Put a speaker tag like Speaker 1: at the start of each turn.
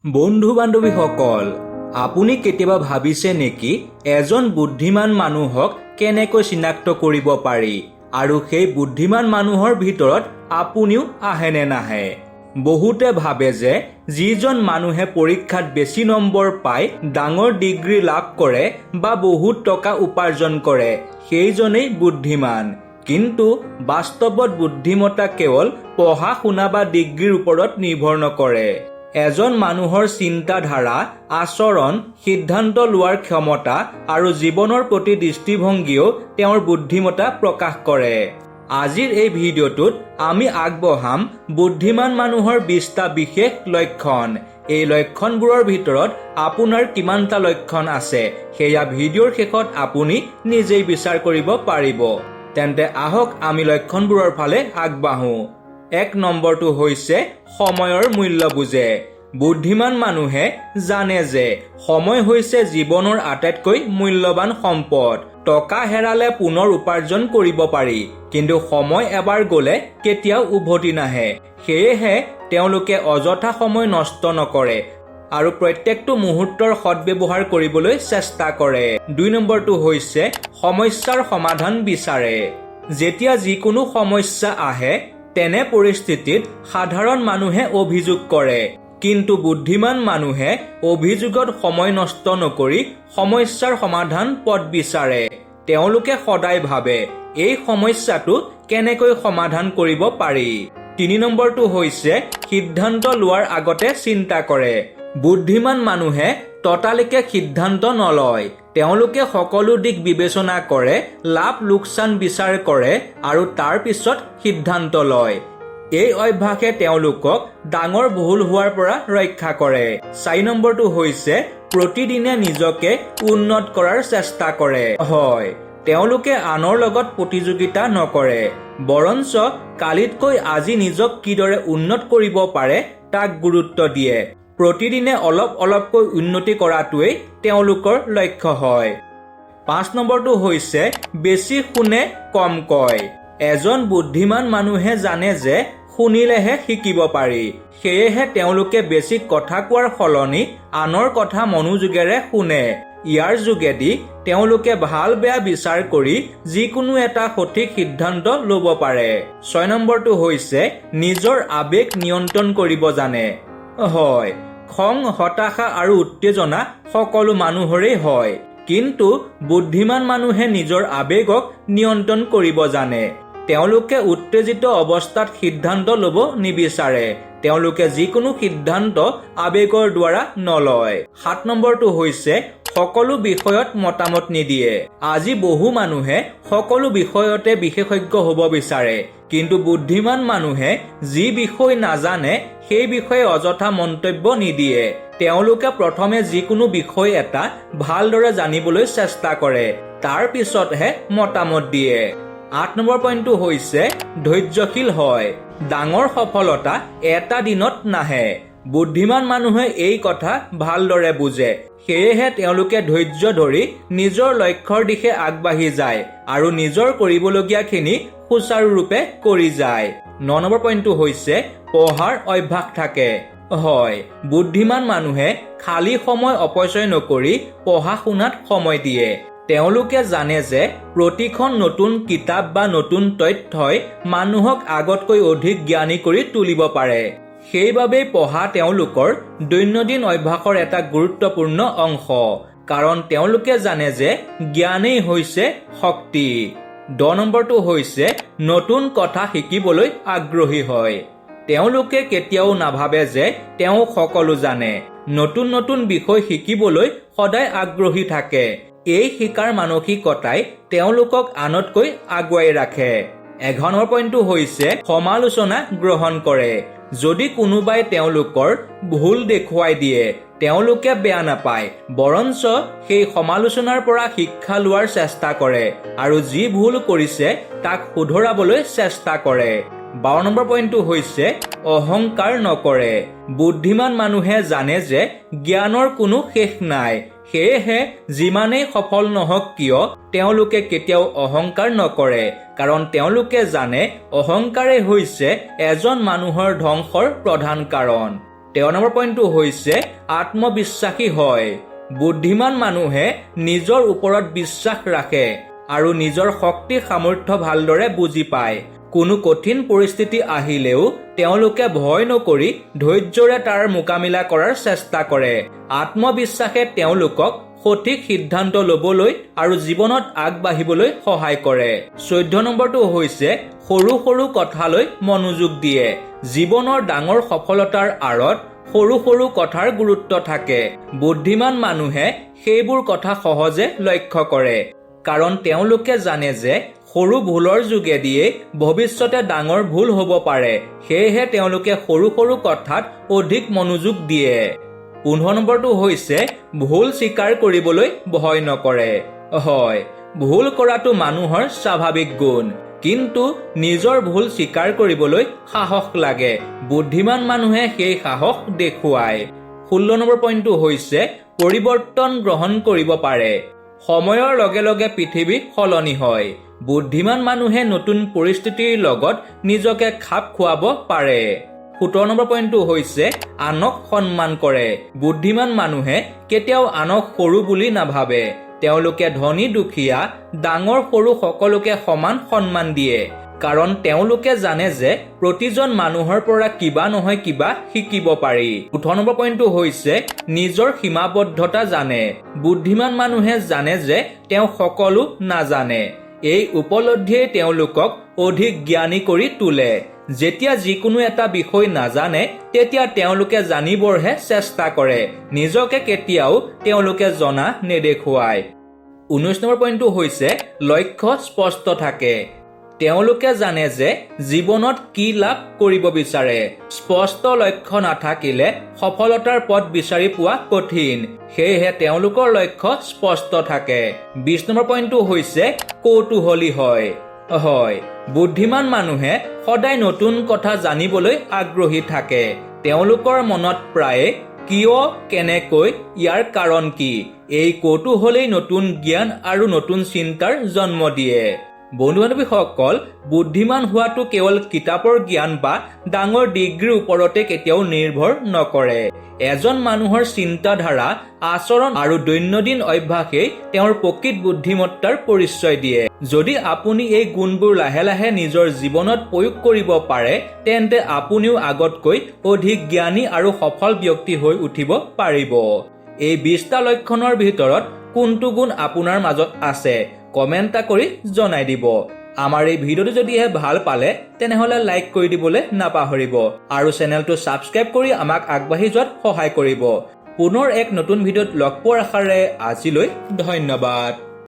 Speaker 1: বন্ধু বান্ধৱীসকল, আপুনি কেতিয়াবা ভাবিছে নেকি এজন বুদ্ধিমান মানুহক কেনেকৈ চিনাক্ত কৰিব পাৰি আৰু সেই বুদ্ধিমান মানুহৰ ভিতৰত আপুনিও আহে নে নাহে? বহুতে ভাবে যে যিজন মানুহে পৰীক্ষাত বেছি নম্বৰ পায়, ডাঙৰ ডিগ্ৰী লাভ কৰে বা বহুত টকা উপাৰ্জন কৰে সেইজনেই বুদ্ধিমান। কিন্তু বাস্তৱত বুদ্ধিমত্তা কেৱল পঢ়া শুনা বা ডিগ্ৰীৰ ওপৰত নিৰ্ভৰ নকৰে। এজন মানুহৰ চিন্তাধাৰা, আচৰণ, সিদ্ধান্ত লোৱাৰ ক্ষমতা আৰু জীৱনৰ প্ৰতি দৃষ্টিভংগীও তেওঁৰ বুদ্ধিমত্তা প্ৰকাশ কৰে। আজিৰ এই ভিডিঅ'টোত আমি আগবঢ়াম বুদ্ধিমান মানুহৰ 20টা বিশেষ লক্ষণ। এই লক্ষণবোৰৰ ভিতৰত আপোনাৰ কিমানটা লক্ষণ আছে সেয়া ভিডিঅ'ৰ শেষত আপুনি নিজেই বিচাৰ কৰিব পাৰিব। তেন্তে আহক আমি লক্ষণবোৰৰ ফালে আগবাঢ়ো। 1 নম্বৰটো হৈছে সময়ৰ মূল্য বুজে। বুদ্ধিমান মানুহে জানে যে সময় হৈছে জীৱনৰ আটাইতকৈ মূল্যৱান সম্পদ। টকা হেৰালে পুনৰ উপাৰ্জন কৰিব পাৰি, কিন্তু সময় এবাৰ গ'লে কেতিয়াও উভতি নাহে। সেয়েহে তেওঁলোকে অযথা সময় নষ্ট নকৰে আৰু প্ৰত্যেকটো মুহূৰ্তৰ সদ্ব্যৱহাৰ কৰিবলৈ চেষ্টা কৰে। 2 নম্বৰটো হৈছে সমস্যাৰ সমাধান বিচাৰে। যেতিয়া যিকোনো সমস্যা আহে তেনে পৰিস্থিতিত সাধাৰণ মানুহে অভিযোগ কৰে, কিন্তু বুদ্ধিমান মানুহে অভিযোগত সময় নষ্ট নকৰি সমস্যাৰ সমাধান পথ বিচাৰে। তেওঁলোকে সদায় ভাবে এই সমস্যাটো কেনেকৈ সমাধান কৰিব পাৰি। 3 নম্বৰটো হৈছে সিদ্ধান্ত লোৱাৰ আগতে চিন্তা কৰে। বুদ্ধিমান মানুহে ততালিকে সিদ্ধান্ত নলয়। তেওঁলোকে সকলো দিশ বিবেচনা কৰে, লাভ লোকচান বিচাৰ কৰে আৰু তাৰ পিছত সিদ্ধান্ত লয়। এই অভ্যাসে তেওঁলোকক ডাঙৰ ভুল হোৱাৰ পৰা ৰক্ষা কৰে। 4 নম্বৰটো হৈছে প্ৰতিদিনে নিজকে উন্নত কৰাৰ চেষ্টা কৰে। হয়, তেওঁলোকে আনৰ লগত প্ৰতিযোগিতা নকৰে, বৰঞ্চ কালিতকৈ আজি নিজক কিদৰে উন্নত কৰিব পাৰে তাক গুৰুত্ব দিয়ে। প্ৰতিদিনে অলপ অলপকৈ উন্নতি কৰাটোৱেই তেওঁলোকৰ লক্ষ্য হয়। 5 নম্বৰটো হৈছে বেছি শুনে কম কয়। এজন বুদ্ধিমান মানুহে জানে যে শুনিলেহে শিকিব পাৰি। সেয়েহে তেওঁলোকে বেছি কথা কোৱাৰ সলনি আনৰ কথা মনোযোগেৰে শুনে। ইয়াৰ যোগেদি তেওঁলোকে ভাল বেয়া বিচাৰ কৰি যিকোনো এটা সঠিক সিদ্ধান্ত ল'ব পাৰে। 6 নম্বৰটো হৈছে নিজৰ আৱেগ নিয়ন্ত্ৰণ কৰিব জানে। হয়, খং, হতাশা আৰু উত্তেজনা সকলো মানুহৰেই হয়, কিন্তু বুদ্ধিমান মানুহে নিজৰ আৱেগক নিয়ন্ত্ৰণ কৰিব জানে। তেওঁলোকে উত্তেজিত অৱস্থাত সিদ্ধান্ত ল'ব নিবিচাৰে। তেওঁলোকে যিকোনো সিদ্ধান্ত আৱেগৰ দ্বাৰা নলয়। 7 নম্বৰটো হৈছে সকলো বিষয়ত মতামত নিদিয়ে। আজি বহু মানুহে সকলো বিষয়তে বিশেষজ্ঞ হ'ব বিচাৰে, কিন্তু বুদ্ধিমান মানুহে যি বিষয় নাজানে সেই বিষয়ে অযথা মন্তব্য নিদিয়ে। তেওঁলোকে প্ৰথমে যিকোনো বিষয় এটা ভালদৰে জানিবলৈ চেষ্টা কৰে, তাৰ পিছতহে মতামত দিয়ে। 8 নম্বৰ পইণ্টটো হৈছে ধৈৰ্যশীল হয়। ডাঙৰ সফলতা এটা দিনত নাহে। বুদ্ধিমান মানুহে এই কথা ভালদৰে বুজে। সেয়েহে তেওঁলোকে ধৈৰ্য ধৰি নিজৰ লক্ষ্যৰ দিশে আগবাঢ়ি যায় আৰু নিজৰ কৰিবলগীয়াখিনি সুচাৰুৰূপে কৰি যায়। 9 নম্বৰ পইণ্টটো হৈছে পঢ়াৰ অভ্যাস থাকে। হয়, বুদ্ধিমান মানুহে খালী সময় অপচয় নকৰি পঢ়া শুনাত সময় দিয়ে। তেওঁলোকে জানে যে প্ৰতিখন নতুন কিতাপ বা নতুন তথ্যই মানুহক আগতকৈ অধিক জ্ঞানী কৰি তুলিব পাৰে। সেইবাবেই পঢ়া তেওঁলোকৰ দৈনন্দিন অভ্যাসৰ এটা গুৰুত্বপূৰ্ণ অংশ, কাৰণ তেওঁলোকে জানে যে জ্ঞানেই হৈছে শক্তি। 10 নম্বৰটো হৈছে নতুন কথা শিকিবলৈ আগ্ৰহী হয়। তেওঁলোকে কেতিয়াও নাভাবে যে তেওঁ সকলো জানে। নতুন নতুন বিষয় শিকিবলৈ সদায় আগ্ৰহী থাকে। এই শিকাৰ মানসিকতাই তেওঁলোকক আনতকৈ আগুৱাই ৰাখে। 11 নম্বৰ পইণ্টটো হৈছে সমালোচনা গ্ৰহণ কৰে। যদি কোনোবাই তেওঁলোকৰ ভুল দেখুৱাই দিয়ে, তেওঁলোকে বেয়া নাপায়, বৰঞ্চ সেই সমালোচনাৰ পৰা শিক্ষা লোৱাৰ চেষ্টা কৰে আৰু যি ভুল কৰিছে তাক শুধৰাবলৈ চেষ্টা কৰে। 12 নম্বৰ পইণ্টটো হৈছে অহংকাৰ নকৰে। বুদ্ধিমান মানুহে জানে যে জ্ঞানৰ কোনো শেষ নাই। সেয়েহে যিমানেই সফল নহওক কিয় তেওঁলোকে কেতিয়াও অহংকাৰ নকৰে, কাৰণ তেওঁলোকে জানে অহংকাৰেই হৈছে এজন মানুহৰ ধ্বংসৰ প্ৰধান কাৰণ। 13 নম্বৰ পইণ্টটো হৈছে আত্মবিশ্বাসী হয়। বুদ্ধিমান মানুহে নিজৰ ওপৰত বিশ্বাস ৰাখে আৰু নিজৰ শক্তি সামৰ্থ্য ভালদৰে বুজি পায়। কোনো কঠিন পৰিস্থিতি আহিলেও তেওঁলোকে ভয় নকৰি ধৈৰ্যৰে তাৰ মোকাবিলা কৰাৰ চেষ্টা কৰে। আত্মবিশ্বাসে তেওঁলোকক সঠিক সিদ্ধান্ত ল'বলৈ আৰু জীৱনত আগবাঢ়িবলৈ সহায় কৰে। 14 নম্বৰটো হৈছে সৰু সৰু কথালৈ মনোযোগ দিয়ে। জীৱনৰ ডাঙৰ সফলতাৰ আঁৰত সৰু সৰু কথাৰ গুৰুত্ব থাকে। বুদ্ধিমান মানুহে সেইবোৰ কথা সহজে লক্ষ্য কৰে, কাৰণ তেওঁলোকে জানে যে সৰু ভুলৰ যোগেদিয়ে ভৱিষ্যতে ডাঙৰ ভুল হ'ব পাৰে। সেয়েহে তেওঁলোকে সৰু সৰু কথাত অধিক মনোযোগ দিয়ে। 15 নম্বৰটো হৈছে ভুল স্বীকাৰ কৰিবলৈ ভয় নকৰে। হয়, ভুল কৰাটো মানুহৰ স্বাভাৱিক গুণ, কিন্তু নিজৰ ভুল স্বীকাৰ কৰিবলৈ সাহস লাগে। বুদ্ধিমান মানুহে সেই সাহস দেখুৱায়। 16 নম্বৰ পইণ্টটো হৈছে পৰিৱৰ্তন গ্ৰহণ কৰিব পাৰে। সময়ৰ লগে লগে পৃথিৱী সলনি হয়। বুদ্ধিমান মানুহে নতুন পৰিস্থিতিৰ লগত নিজকে খাপ খুৱাব পাৰে। 17 নম্বৰ পইণ্টটো হৈছে আনক সন্মান কৰে। বুদ্ধিমান মানুহে কেতিয়াও আনক সৰু বুলি নাভাবে। তেওঁলোকে ধনী দুখীয়া, ডাঙৰ সৰু সকলোকে সমান সন্মান দিয়ে, কাৰণ তেওঁলোকে জানে যে প্ৰতিজন মানুহৰ পৰা কিবা নহয় কিবা শিকিব পাৰি। 18 নম্বৰ পইণ্টটো হৈছে নিজৰ সীমাবদ্ধতা জানে। বুদ্ধিমান মানুহে জানে যে তেওঁ সকলো নাজানে। এই উপলব্ধিয়ে তেওঁলোকক অধিক জ্ঞানী কৰি তোলে। যেতিয়া যিকোনো এটা বিষয় নাজানে তেতিয়া তেওঁলোকে জানিবৰহে চেষ্টা কৰে। নিজকে কেতিয়াও তেওঁলোকে জনা নেদেখুৱায়। 19 নম্বৰ পইণ্টটো হৈছে লক্ষ্য স্পষ্ট থাকে। তেওঁলোকে জানে যে জীৱনত কি লাভ কৰিব বিচাৰে। স্পষ্ট লক্ষ্য নাথাকিলে সফলতাৰ পথ বিচাৰি পোৱা কঠিন। সেয়েহে তেওঁলোকৰ লক্ষ্য স্পষ্ট থাকে। 20 নম্বৰ পইণ্টটো হৈছে কৌতূহলী হয়। হয়, বুদ্ধিমান মানুহে সদায় নতুন কথা জানিবলৈ আগ্ৰহী থাকে। তেওঁলোকৰ মনত প্ৰায়ে কিয়, কেনেকৈ, ইয়াৰ কাৰণ কি, এই কৌতূহলেই নতুন জ্ঞান আৰু নতুন চিন্তাৰ জন্ম দিয়ে। বন্ধু-বান্ধৱীসকল, বুদ্ধিমান হোৱাটো কেৱল কিতাপৰ জ্ঞান বা ডাঙৰ ডিগ্ৰীৰ ওপৰতে কেতিয়াও নিৰ্ভৰ নকৰে। এজন মানুহৰ চিন্তাধাৰা, আচৰণ আৰু দৈনন্দিন অভ্যাসেই তেওঁৰ প্ৰকৃত বুদ্ধিমত্তাৰ পৰিচয় দিয়ে। যদি আপুনি এই গুণবোৰ লাহে লাহে নিজৰ জীৱনত প্ৰয়োগ কৰিব পাৰে, তেন্তে আপুনিও আগতকৈ অধিক জ্ঞানী আৰু সফল ব্যক্তি হৈ উঠিব পাৰিব। এই 20টা লক্ষণৰ ভিতৰত কোনটো গুণ আপোনাৰ মাজত আছে কমেণ্ট কৰি জনাই দিব। আমাৰ এই ভিডিঅ'টো যদিহে ভাল পালে তেনেহলে লাইক কৰি দিবলৈ নাপাহৰিব আৰু চেনেলটো ছাবস্ক্ৰাইব কৰি আমাক আগবাঢ়ি যোৱাত সহায় কৰিব। পুনৰ এক নতুন ভিডিঅ'ত লগ পোৱাৰ আশাৰে আজিলৈ ধন্যবাদ।